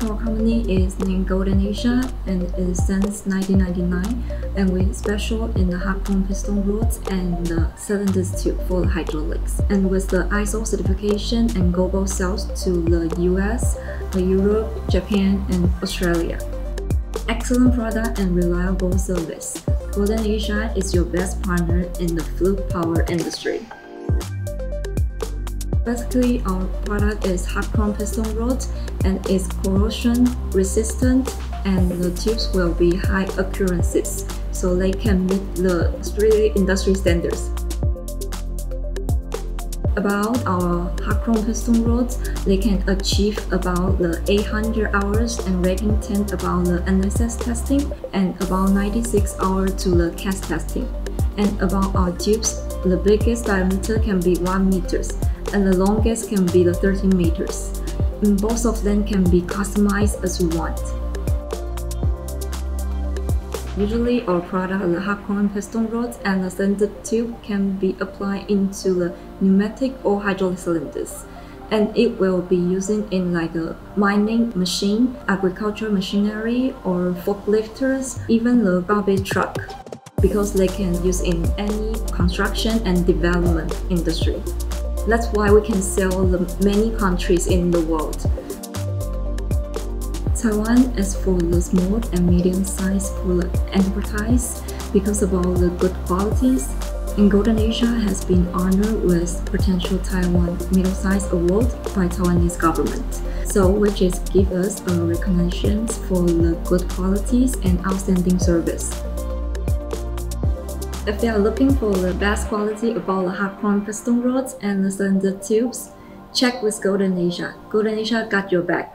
Our company is named Golden Asia and is since 1999, and we special in the hot chrome piston rods and the cylinders tube for the hydraulics. And with the ISO certification and global sales to the US, Europe, Japan, and Australia. Excellent product and reliable service. Golden Asia is your best partner in the fluid power industry. Basically, our product is hot chrome piston rod and is corrosion resistant, and the tubes will be high accuracies, so they can meet the strict industry standards. About our hot chrome piston rods, they can achieve about the 800 hours and rating 10 about the NSS testing and about 96 hours to the CAS testing. And about our tubes, the biggest diameter can be 1 meter and the longest can be the 13 meters. And both of them can be customized as you want. Usually our product, the hot chrome piston rods and the cylinder tube, can be applied into the pneumatic or hydraulic cylinders. And it will be using in like a mining machine, agricultural machinery, or forklifters, even the garbage truck, because they can use in any construction and development industry. That's why we can sell in many countries in the world. Taiwan is for the small and medium size for the enterprise because of all the good qualities. And Golden Asia has been honored with Potential Taiwan Middle Size Award by Taiwanese government. So which is give us a recognition for the good qualities and outstanding service. If they are looking for the best quality about the hot chrome piston rods and the cylinder tubes, check with Golden Asia. Golden Asia got your back.